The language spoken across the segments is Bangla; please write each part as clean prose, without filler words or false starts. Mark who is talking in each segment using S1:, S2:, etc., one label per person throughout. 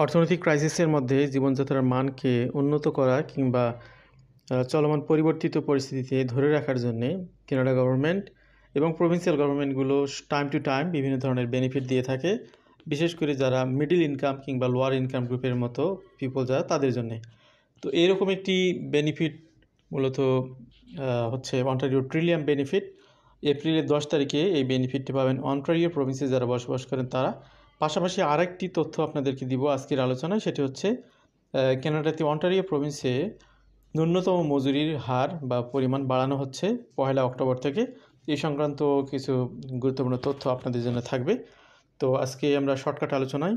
S1: অর্থনৈতিক ক্রাইসিসের মধ্যে জীবনযাত্রার মানকে উন্নত করা কিংবা চলমান পরিবর্তিত পরিস্থিতিতে ধরে রাখার জন্যে কানাডা গভর্নমেন্ট এবং প্রভিন্সিয়াল গভর্নমেন্টগুলো টাইম টু টাইম বিভিন্ন ধরনের বেনিফিট দিয়ে থাকে, বিশেষ করে যারা মিডল ইনকাম কিংবা লোয়ার ইনকাম গ্রুপের মতো পিপল যারা তাদের জন্যে। তো এরকম একটি বেনিফিট মূলত হচ্ছে অন্টারিও ট্রিলিয়াম বেনিফিট। এপ্রিলের 10 তারিখে এই বেনিফিটটি পাবেন অন্টারিও প্রভিন্সে যারা বসবাস করেন তারা। পাশাপাশি আরেকটি তথ্য আপনাদেরকে দিব আজকের আলোচনায়, সেটি হচ্ছে কানাডাতে অন্টারিও প্রভিন্সে ন্যূনতম মজুরির হার বা পরিমাণ বাড়ানো হচ্ছে 1 অক্টোবর থেকে। এই সংক্রান্ত কিছু গুরুত্বপূর্ণ তথ্য আপনাদের জন্য থাকবে। তো আজকে আমরা শর্টকাট আলোচনায়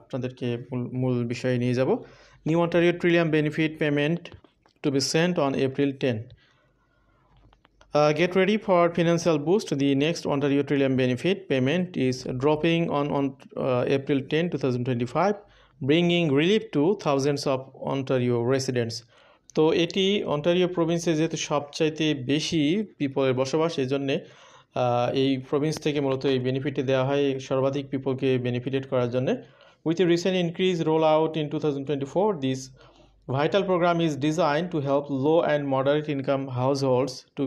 S1: আপনাদেরকে মূল বিষয়ে নিয়ে যাব। New Ontario Trillium benefit payment to be sent on April 10. Get ready for financial boost. The next Ontario Trillium benefit payment is dropping on April 10, 2025, bringing relief to thousands of Ontario residents. তো এটি অন্টারিও প্রভিন্সে যেহেতু সবচাইতে বেশি পিপলের বসবাস, এই জন্যে এই প্রভিন্স থেকে মূলত এই বেনিফিটে দেওয়া হয় সর্বাধিক পিপলকে বেনিফিটেড করার জন্য। With a recent increase roll out in 2024, this vital program is designed to help low and moderate income households to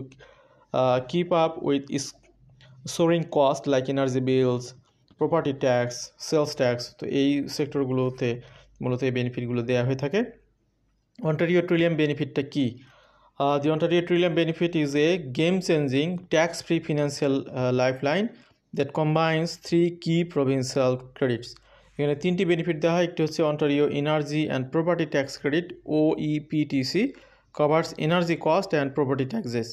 S1: keep up with soaring costs like energy bills, property tax, sales tax. তো এই সেক্টরগুলোতে মূলত এই বেনিফিটগুলো দেওয়া হয়ে থাকে। অন্টারিও ট্রিলিয়াম বেনিফিটটা কি? The Ontario Trillium benefit is a game-changing tax-free financial lifeline that combines 3 key provincial credits. এখানে 3টি বেনিফিট দেওয়া হয়। একটি হচ্ছে Ontario energy and property tax credit OEPTC, covers energy cost and property taxes.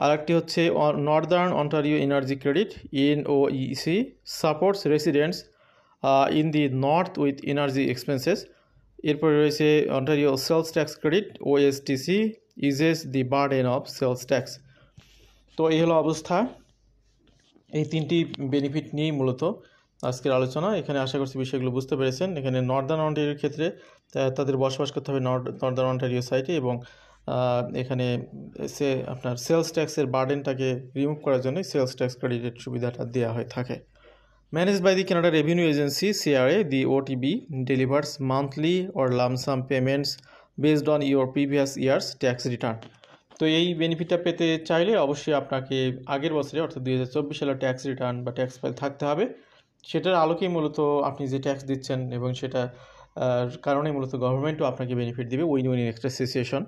S1: আর একটি হচ্ছে northern Ontario energy credit NOEC, supports residents in the north with energy expenses. এরপরে রয়েছে Ontario sales tax credit OSTC, eases the burden of sales tax. তো এই হলো অবস্থা। এই 3টি বেনিফিট নিয়েই মূলত আজকের আলোচনা। এখানে আশা করছি বিষয়গুলো বুঝতে পেরেছেন। এখানে নর্দার্ন অন্টারিওর ক্ষেত্রে তাদের বসবাস করতে হবে নর্দার্ন অন্টারিও সাইটে, এবং এখানে আপনার সেলস ট্যাক্সের বার্ডেনটাকে রিমুভ করার জন্য সেলস ট্যাক্স ক্রেডিটের সুবিধাটা দেওয়া হয়ে থাকে। Managed by the Canada revenue agency CRA, the OTB delivers monthly or lump sum payments based on your previous year's tax return. তো এই বেনিফিটটা পেতে চাইলে অবশ্যই আপনাকে আগের বছরে অর্থাৎ 2024 সালের ট্যাক্স রিটার্ন বা ট্যাক্স ফাইল থাকতে হবে। সেটার আলোকেই মূলত আপনি যে ট্যাক্স দিচ্ছেন এবং সেটা কারণে মূলত গভর্নমেন্টও আপনাকে বেনিফিট দেবে, উইন উইন একটা situation.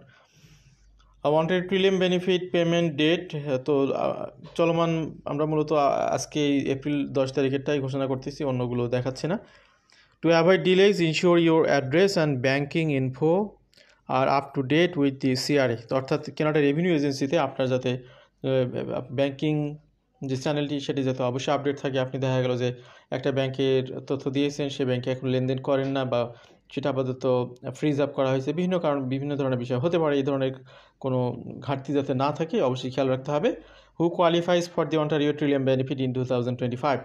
S1: Wanted Trillium benefit payment date তো চলমান, আমরা মূলত আজকে এপ্রিল 10 তারিখেরটাই ঘোষণা করতেছি, অন্যগুলো দেখাচ্ছে না। To avoid delays ensure your address and banking info are up to date with the CRA। তো অর্থাৎ কানাডা রেভিনিউ এজেন্সিতে আপনার যাতে ব্যাঙ্কিং যে চ্যানেলটি সেটি যাতে অবশ্যই আপডেট থাকে। আপনি দেখা গেল যে একটা ব্যাংকের তথ্য দিয়েছেন, সে ব্যাংকে এখন লেনদেন করেন না বা সেটা আপাতত ফ্রিজ আপ করা হয়েছে, বিভিন্ন ধরনের বিষয় হতে পারে। এই ধরনের কোনো ঘাটতি যাতে না থাকে অবশ্যই খেয়াল রাখতে হবে। Who qualifies for the Ontario Trillium benefit in 2025?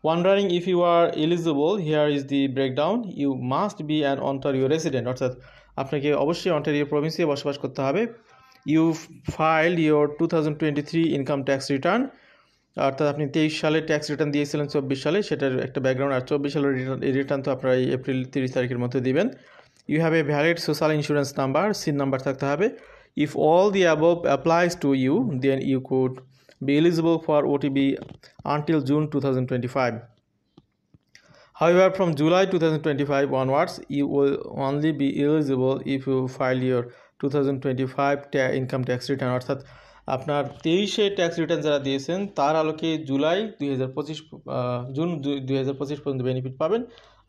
S1: Wondering if you are eligible, here is the breakdown. You must be an Ontario resident, অর্থাৎ আপনাকে অবশ্যই অন্টারিও প্রভিন্সে বসবাস করতে হবে। You filed your 2023 income tax return, অর্থাৎ আপনি 23 সালে ট্যাক্স রিটার্ন দিয়েছিলেন 24 সালে, সেটার একটা ব্যাকগ্রাউন্ড। আর 24 সালের রিটার্ন তো আপনারা এই এপ্রিল 30 তারিখের মধ্যে দিবেন। You have a valid social insurance number, SIN number থাকতে হবে। If all the above applies to you, then you could be eligible for OTB until June 2025. However, from July 2025 onwards, you will only be eligible if you file your 2025 income tax return. অর্থাৎ আপনার 23-এ ট্যাক্স রিটার্ন যারা দিয়েছেন তার আলোকে জুন 2025 পর্যন্ত বেনিফিট পাবেন।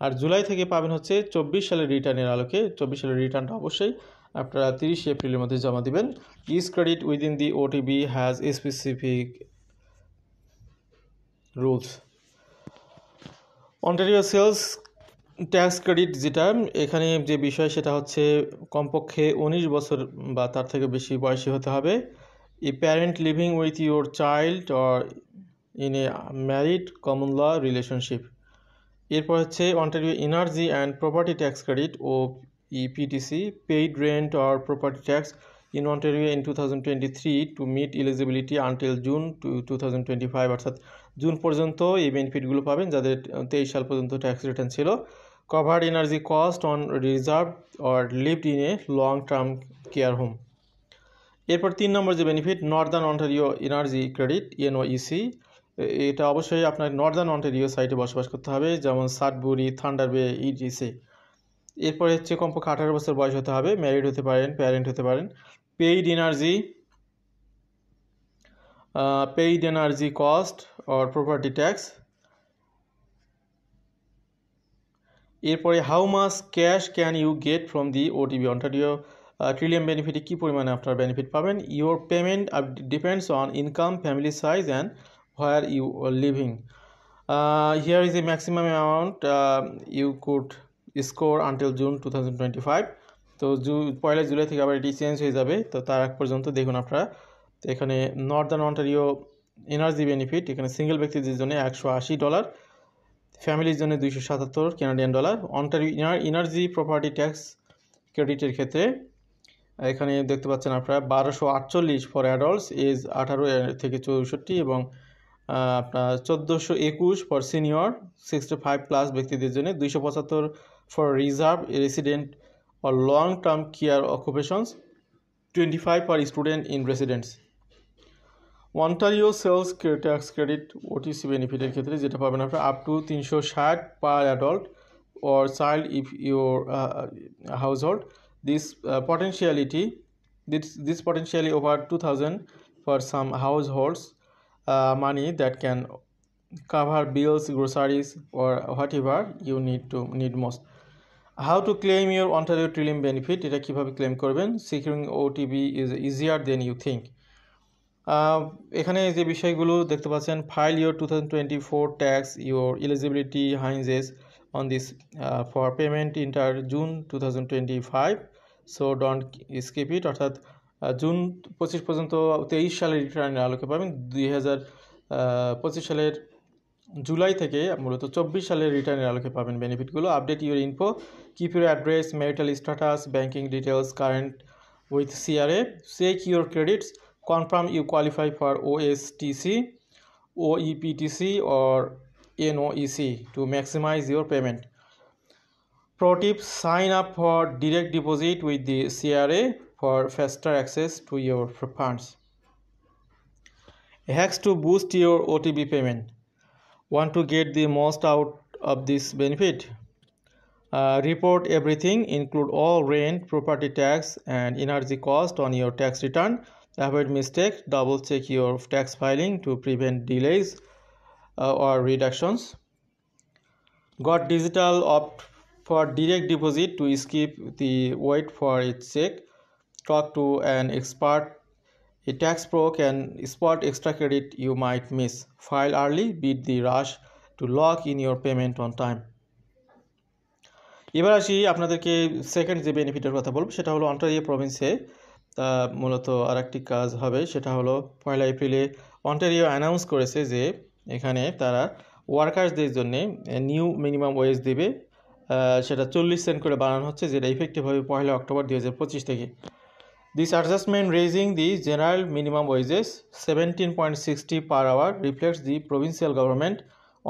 S1: আর জুলাই থেকে পাবেন হচ্ছে 24 সালের রিটার্নের আলোকে। 24 সালের রিটার্নটা অবশ্যই আপনারা 30 এপ্রিলের মধ্যে জমা দিবেন। Each credit within the OTB has specific rules. Ontario sales tax credit যেটা, এখানে যে বিষয় সেটা হচ্ছে কমপক্ষে 19 বছর বা তার থেকে বেশি বয়সী হতে হবে। A parent living with your child or in a married common law relationship. এরপর হচ্ছে Ontario energy and property tax credit OEPTC, paid rent or property tax in Ontario in 2023 to meet eligibility until June 2025, অর্থাৎ জুন পর্যন্ত এই বেনিফিটগুলো পাবেন যাদের 23 সাল পর্যন্ত ট্যাক্স রিটার্ন ছিল। covered energy cost on reserve or lived in a long-term care home. এরপর 3 নম্বর যে benefit northern Ontario energy credit NOEC, এটা অবশ্যই আপনার নর্দার্ন অন্টারিও সাইটে বসবাস করতে হবে, যেমন সাডবুরি, থান্ডার বে, ইটিসি। এরপরে হচ্ছে কমপক্ষে 18 বছর বয়স হতে হবে, ম্যারিড হতে পারেন, প্যারেন্ট হতে পারেন। Paid energy cost or property tax. এরপরে how much cash can you get from the OTB Ontario Trillium বেনিফিটে কী পরিমাণে আপনার বেনিফিট পাবেন। Your payment depends on income, family size and where you are living. Here is a maximum amount you could score until June 2025। তো 1 জুলাই থেকে আবার এটি চেঞ্জ হয়ে যাবে, তো তার আগ পর্যন্ত দেখুন আপনারা। তো এখানে নর্দার্ন অন্টারিও এনার্জি বেনিফিট, এখানে সিঙ্গেল ব্যক্তিদের জন্য $180, ফ্যামিলির জন্য $277 Canadian dollar. Ontario energy property tax ক্রেডিটের ক্ষেত্রে এখানে দেখতে পাচ্ছেন আপনারা 1248 ফর অ্যাডাল্টস এজ 18 থেকে 64 এবং আপনার 1421 ফর সিনিয়র 65 প্লাস ব্যক্তিদের জন্য, 275 for reserve resident or long-term care occupations, 25 for student in residence. Ontario sales tax credit OTC বেনিফিটের ক্ষেত্রে যেটা পাবেন আপনারা up to 360 per adult or child if your household. This potentially over 2,000 for some households, money that can cover bills, groceries or whatever you need most. How to claim your Ontario Trillium benefit, এটা কিভাবে ক্লেম করবেন। Securing OTB is easier than you think. এখানে যে বিষয়গুলো দেখতে পাচ্ছেন, file your 2024 tax, your eligibility hinges on this for payment enter June 2025, so don't skip it। অর্থাৎ জুন 25 পর্যন্ত 23 সালের রিটার্নের আলোকে পাবেন। 2025 সালের জুলাই থেকে মূলত 24 সালের রিটার্নের আলোকে পাবেন বেনিফিটগুলো। Update your info, keep your address, marital status, banking details current with CRA, check your credits, confirm you qualify for OSTC, OEPTC or NOEC to maximise your payment. Pro tip, sign up for direct deposit with the CRA for faster access to your funds. Hacks to boost your OTB payment. Want to get the most out of this benefit? Report everything, include all rent, property tax and energy cost on your tax return. Avoid mistakes, double check your tax filing to prevent delays or reductions. Got digital opt for direct deposit to skip the wait for a check. Talk to an expert. A tax pro can spot extra credit you might miss. File early, beat the rush to lock in your payment on time. এবার আসি আপনাদেরকে সেকেন্ড যে বেনিফিটের কথা বলবো, সেটা হলো অন্টারিও প্রভিন্সে মূলত আরেকটি কাজ হবে। সেটা হলো 1 এপ্রিলে অন্টারিও অ্যানাউন্স করেছে যে এখানে তারা ওয়ার্কার্সদের জন্য নিউ মিনিমাম ওয়েজ দেবে। সেটা 40 সেন্ট করে বাড়ানো হচ্ছে, যেটা ইফেক্টিভ হবে 1 অক্টোবর 2025 থেকে। This adjustment raising the general minimum wages 17.60 per hour reflects the provincial government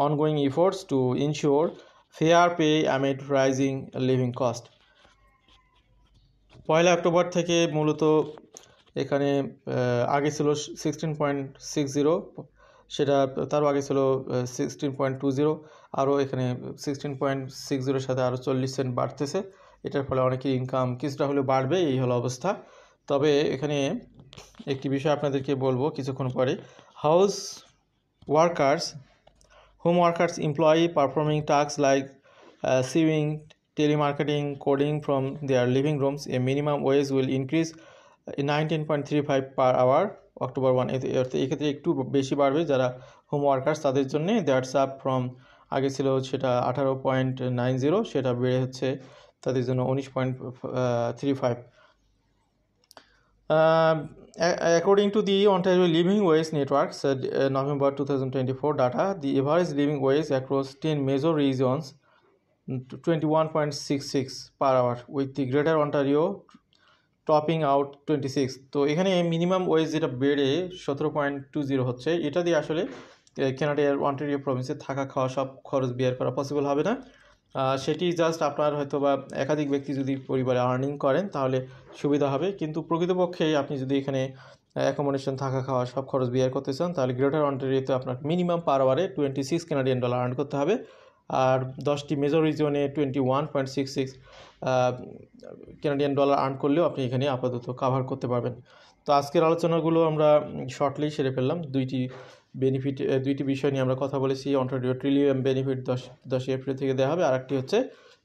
S1: ongoing efforts to ensure fair pay amid rising living cost. 1 October থেকে মূলত এখানে আগে ছিল 16.60, সেটা তারও আগে ছিল 16.20, আরও এখানে 16.60 সাথে আরও 40 সেন্ট বাড়তেছে। এটার ফলে অনেকের ইনকাম কিছুটা হলেও বাড়বে, এই হলো অবস্থা। তবে এখানে একটি বিষয় আপনাদেরকে বলবো কিছুক্ষণ পরে। Home workers employee performing task like sewing, telemarketing, coding from their living rooms, a minimum wage will increase 19.35 per hour October 1। এক্ষেত্রে একটু বেশি বাড়বে যারা হোম ওয়ার্কার্স তাদের জন্য। দ্যাটস আপ ফ্রম, আগে ছিল সেটা 18.90, সেটা বেড়ে হচ্ছে তাদের জন্য 19.35। According to the Ontario Living Wage Network November 2024 data, the average living wage across 10 major regions 21.66 per hour, with the Greater Ontario topping out 26। তো এখানে মিনিমাম ওয়েজ যেটা বেড়ে 17.20 হচ্ছে, এটা দিয়ে আসলে কানাডিয়ার অন্টারিও প্রভিন্সে থাকা খাওয়া সব খরচ বের করা পসিবল হবে না। সেটি জাস্ট আপনার হয়তো বা একাধিক ব্যক্তি যদি পরিবারে আর্নিং করেন তাহলে সুবিধা হবে, কিন্তু প্রকৃতপক্ষে আপনি যদি এখানে অ্যাকোমোডেশন, থাকা, খাওয়া সব খরচ বিয়ার করতে চান তাহলে গ্রেটার অন্টারিওতে আপনার মিনিমাম পার আওয়ারে $26 আর্ন করতে হবে, আর 10টি মেজর রিজনে $21.66 আর্ন করলেও আপনি এখানে আপাতত কাভার করতে পারবেন। তো আজকের আলোচনাগুলো আমরা শর্টলি সেরে ফেললাম। দুইটি বিষয় নিয়ে আমরা কথা বলেছি। অন্টারিও ট্রিলিয়াম বেনিফিট 10 এপ্রিল থেকে দেওয়া হবে, আর একটি হচ্ছে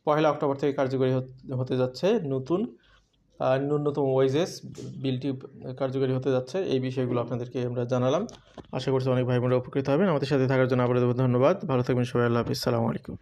S1: 1 অক্টোবর থেকে কার্যকরী হতে যাচ্ছে ন্যূনতম ওয়েজেস বিলটি কার্যকরী হতে যাচ্ছে। এই বিষয়গুলো আপনাদেরকে আমরা জানালাম। আশা করছি অনেক ভাই বোনরা উপকৃত হবেন। আমাদের সাথে থাকার জন্য আবারও ধন্যবাদ। ভালো থাকবেন সবাই। আল্লাহ হাফিজ। আসসালামু আলাইকুম।